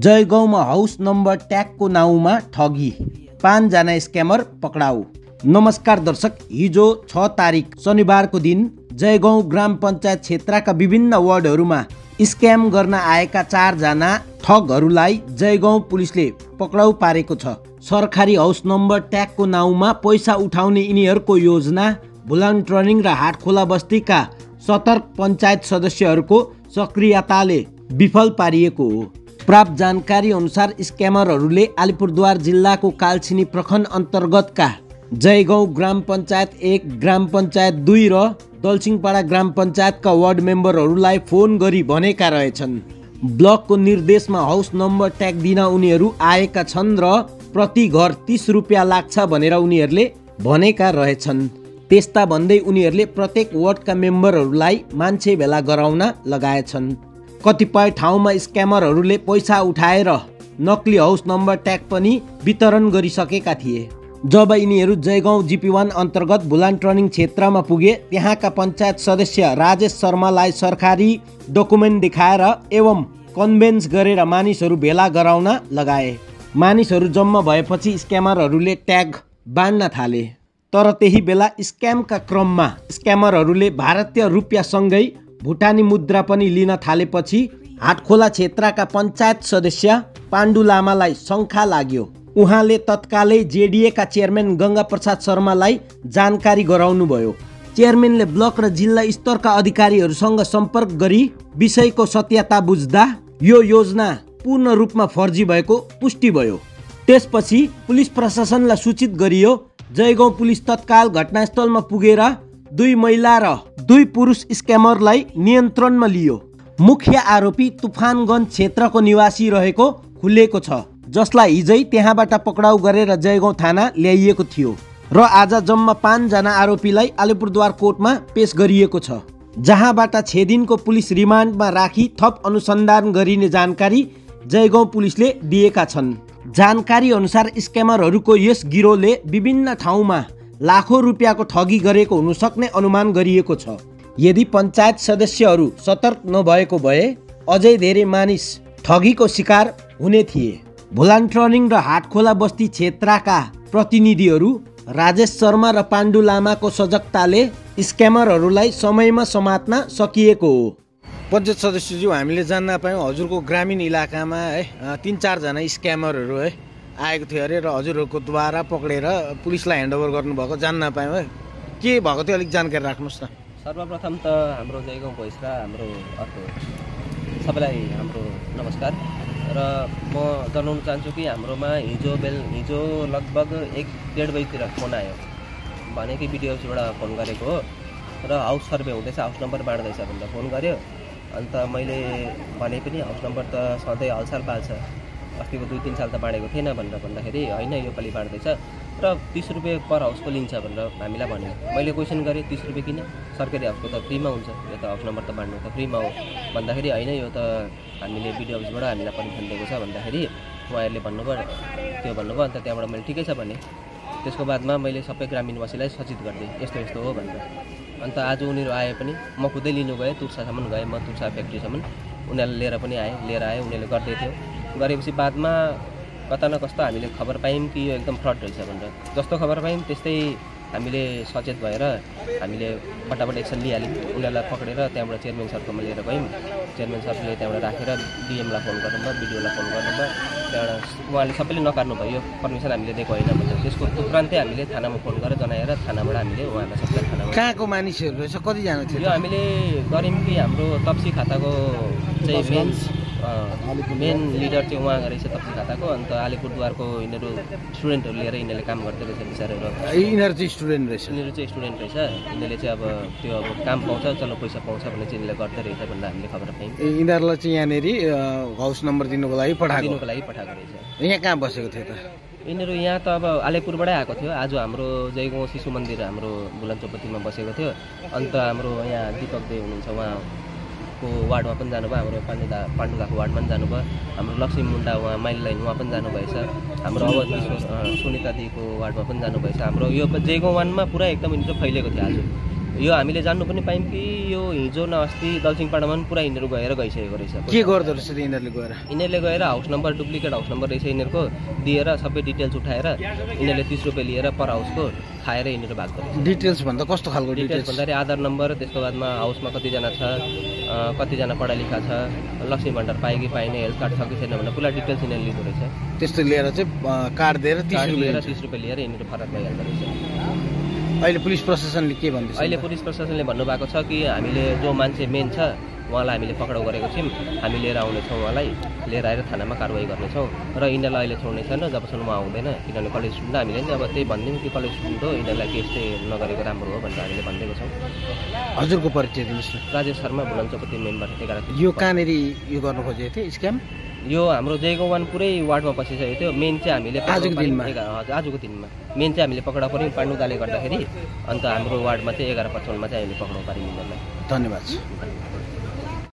जयगाउँमा house number ट्यागको नाउँमा ठगी, 5 जना scammer पक्राउ। नमस्कार दर्शक, हिजो 6 तारिक शनिबारको दिन जयगाउँ ग्राम पञ्चायत क्षेत्रका विभिन्न वार्डहरूमा स्क्याम गर्न आएका 4 जना ठगहरूलाई जयगाउँ पुलिसले पक्राउ पारेको छ। सरकारी हाउस नम्बर ट्यागको नाउँमा पैसा उठाउने यिनीहरूको योजना भुलान टर्निङ र हाटखोला बस्तीका सतर्क पञ्चायत सदस्यहरूको सक्रियताले विफल पारिएको हो। प्राप्त जानकारी अनुसार स्क्यामरहरूले अलिपुरद्वार जिल्लाको कालचिनी प्रखण्ड अन्तर्गतका जयगाउँ ग्राम पञ्चायत 1, ग्राम पञ्चायत 2 र दलसिंहपाडा ग्राम पञ्चायतका वार्ड मेम्बरहरूलाई फोन गरी भनेका रहेछन्। ब्लकको निर्देशमा हाउस नम्बर ट्याग दिन उनीहरू आएका छन् र प्रति घर 30 रुपियाँ लाग्छ भनेर उनीहरूले भनेका रहेछन्। त्यस्ता भन्दै उनीहरूले प्रत्येक वार्डका मेम्बरहरूलाई मान्छे भेला गराउन लगाएछन्। कतिपय ठाउँमा स्क्यामरहरूले पैसा उठाएर नक्ली हाउस नम्बर ट्याग पनि वितरण गरिसकेका थिए। जब यिनीहरू जयगाउँ GP1 अन्तर्गत भुलान टर्निङ क्षेत्रमा पुगे, त्यहाँका पञ्चायत सदस्य राजेश शर्मालाई सरकारी डकुमेन्ट देखाएर एवं कन्भेन्स गरेर मानिसहरू भेला गराउन लगाए। मानिसहरू जम्मा भएपछि स्क्यामरहरूले ट्याग बाँड्न थाले। तर त्यही बेला स्क्यामका क्रममा स्क्यामरहरूले भारतीय रुपियाँसँगै भुटानी मुद्रा पनि लिन थालेपछि हाटखोला क्षेत्रका पञ्चायत सदस्य पाण्डु लामालाई शङ्का लाग्यो। उहाँले तत्कालै JDA का चेयरम्यान गङ्गा प्रसाद शर्मालाई जानकारी गराउनुभयो। चेयरम्यानले ब्लक र जिल्ला स्तरका अधिकारीहरूसँग सम्पर्क गरी विषयको सत्यता बुझ्दा यो योजना पूर्ण रूपमा फर्जी भएको पुष्टि भयो। त्यसपछि पुलिस प्रशासनलाई सूचित गरियो। जयगाउँ पुलिस तत्काल घटनास्थलमा पुगेर 2 महिला र 2 पुरुष स्क्यामरलाई नियन्त्रणमा लियो। मुख्य आरोपी तुफानगञ्ज क्षेत्रको निवासी रहेको खुलेको छ, जसलाई हिजै त्यहाँबाट पक्राउ गरेर जयगाउँ थाना ल्याइएको थियो र आज जम्मा 5 जना आरोपीलाई अलिपुरद्वार कोर्टमा पेश गरिएको छ, जहाँबाट 6 दिनको पुलिस रिमान्डमा राखी थप अनुसन्धान गरिने जानकारी जयगाउँ पुलिसले दिएका छन्। जानकारी अनुसार स्क्यामरहरूको यस गिरोहले विभिन्न ठाउँमा लाखौं रुपियाँको ठगी गरेको हुन सक्ने अनुमान गरिएको छ। यदि पञ्चायत सदस्यहरू सतर्क नभएको भए अझै धेरै मानिस ठगीको शिकार हुने थिए। भुलान टर्निङ र हाटखोला बस्ती क्षेत्रका प्रतिनिधिहरू राजेश शर्मा र पाण्डु लामाको सजगताले स्क्यामरहरूलाई समयमा समात्न सकिएको हो। पञ्चायत सदस्यज्यू, हामीले जान्न पायौँ हजुरको ग्रामीण इलाकामा 3-4 जना स्क्यामरहरू आएको थियो अरे र हजुरहरूको द्वारा पक्रेर पुलिसलाई ह्यान्डओभर गर्नुभएको जान्न पायौँ है। के भएको थियो अलिक जानकारी राख्नुहोस् न। सर्वप्रथम त हाम्रो जयगाउँ भोइस र हाम्रो अर्को सबैलाई हाम्रो नमस्कार र म जनाउन चाहन्छु कि हाम्रोमा हिजो लगभग 1-1.5 बजीतिर फोन आयो भने कि बिडिओ अफिसबाट फोन गरेको हो र हाउस सर्वे हुँदैछ, हाउस नम्बर बाँड्दैछ भनेर फोन गर्यो। अन्त मैले भने पनि हाउस नम्बर त सधैँ हलसाल पाल्छ, अस्तिको 2-3 साल त बाँडेको थिएन भनेर भन्दाखेरि होइन यो पालि बाँड्दैछ र 30 रुपियाँ पर हाउसको लिन्छ भनेर हामीलाई भन्यो। मैले क्वेसन गरेँ 30 रुपियाँ किन, सरकारी हाउसको त फ्रीमा हुन्छ, यो त हाउस नम्बर त बाँड्नु त फ्रीमा हो भन्दाखेरि होइन यो त हामीले बिडिओ अफिसबाट हामीलाई पर्मिसन दिएको छ भन्दाखेरि उहाँहरूले भन्नुभयो। अन्त त्यहाँबाट मैले ठिकै छ भने त्यसको बादमा मैले सबै ग्रामीणवासीलाई सचेत गरिदिएँ यस्तो हो भनेर। अन्त आज उनीहरू आए पनि म खुदै लिनु गएँ, तुर्सासम्म गएँ, म तुर्सा फ्याक्ट्रीसम्म उनीहरूले लिएर आए उनीहरूले गर्दै थियो। गरेपछि बादमा कता न कस्तो हामीले खबर पायौँ कि यो एकदम फ्रड रहेछ भनेर। जस्तो खबर पायौँ त्यस्तै हामीले सचेत भएर हामीले फटाफट एक्सन लिइहाल्यौँ। उनीहरूलाई पक्रेर त्यहाँबाट चेयरम्यान सरकोमा लिएर गयौँ। चेयरम्यान सरले त्यहाँबाट राखेर डिएमलाई फोन गर्नुभयो, बिडिओलाई फोन गर्नुभयो। त्यहाँबाट उहाँले सबैले नकार्नु भयो, पर्मिसन हामीले दिएको होइन भनेर। त्यसको तुरन्तै हामीले थानामा फोन गरेर जनाएर थानाबाट हामीले उहाँहरूलाई सबैलाई थानामा। कहाँको मानिसहरू रहेछ, कतिजना थियो? यो हामीले गऱ्यौँ कि हाम्रो तप्सी खाताको चाहिँ मेन लिडर चाहिँ उहाँ रहेछ तप्सी खाताको। अन्त अलिपुरद्वारको यिनीहरू स्टुडेन्टहरू लिएर यिनीहरूले काम गर्दै रहेछ बिचारहरू। यिनीहरू चाहिँ स्टुडेन्ट रहेछ? यिनीहरू चाहिँ स्टुडेन्ट रहेछ। यिनीहरूले चाहिँ अब त्यो काम पाउँछ, चलो पैसा पाउँछ भने चाहिँ यिनीहरूले गर्दै रहेछ भनेर हामीले खबर पायौँ। यिनीहरूलाई चाहिँ यहाँनिर हाउस नम्बर दिनुको लागि पठाएको रहेछ। यहाँ कहाँ बसेको थियो त यिनीहरू? यहाँ त अब अलिपुरबाटै आएको थियो। आज हाम्रो जयगाउँ शिशु मन्दिर हाम्रो भुलान चौपतीमा बसेको थियो। अन्त हाम्रो यहाँ दीपक देव हुनुहुन्छ, उहाँको वार्डमा पनि जानुभयो, हाम्रो पाण्डुलाको वार्डमा पनि जानुभयो। हाम्रो लक्ष्मी मुन्डा उहाँ माइल लाइन उहाँ पनि जानुभएछ। हाम्रो अवध सुनिता दिदीको वार्डमा पनि जानुभएछ। हाम्रो यो जयगाउँ 1 मा पुरा एकदम यिनीहरू फैलिएको थियो आज यो हामीले जान्नु पनि पायौँ कि यो हिजो न अस्ति दलसिंहपाडामा पनि पुरा यिनीहरू गइसकेको रहेछ। के गर्दो रहेछ यिनीहरूले गएर? यिनीहरूले गएर house number duplicate house number रहेछ यिनीहरूको दिएर सबै डिटेल्स उठाएर यिनीहरूले 30 रुपियाँ लिएर पर हाउसको खाएर यिनीहरू भाग्दो रहेछ। डिटेल्स भन्दा कस्तो खालको डिटेल्स भन्दाखेरि आधार नम्बर, त्यसको बादमा हाउसमा कतिजना छ, कतिजना पढालेखा छ, लक्ष्मी भण्डार पाए कि पाएन, हेल्थ कार्ड छ कि छैन भनेर पुरा डिटेल्स यिनीहरूले लिँदो रहेछ। त्यस्तो लिएर चाहिँ कार्ड दिएर 30 रुपियाँ लिएर यिनीहरू फरक भइहाल्दो रहेछ। अहिले पुलिस प्रशासनले के भन्दैछ? अहिले पुलिस प्रशासनले भन्नुभएको छ कि हामीले जो मान्छे मेन छ उहाँलाई हामीले पक्राउ गरेको छौँ, हामी लिएर आउनेछौँ, उहाँलाई लिएर आएर थानामा कारवाही गर्नेछौँ र यिनीहरूलाई अहिले छोड्ने छैन जबसम्म उहाँ आउँदैन। किनभने कलेज स्टुडेन्ट हामीले नि अब त्यही भनिदिउँ कि कलेज स्टुडेन्ट हो, यिनीहरूलाई केस चाहिँ नगरेको राम्रो हो भनेर हामीले भनिदिएको छौँ। हजुरको परिचय दिनुहोस् न। राजेश शर्मा, बुलन्द चौपती मेम्बर 11। यो कहाँनिर यो गर्नु खोजेको थियो स्क्याम? यो हाम्रो जयगाउँ 1 पुरै वार्डमा पसिसकेको थियो। मेन चाहिँ हामीले आजको दिनमा मेन चाहिँ हामीले पक्राउ पर्यौँ पाण्डुदाले गर्दाखेरि, अन्त हाम्रो वार्डमा चाहिँ 11-55 मा चाहिँ हामीले पक्राउ पार्यौँ यिनीहरूलाई। धन्यवाद।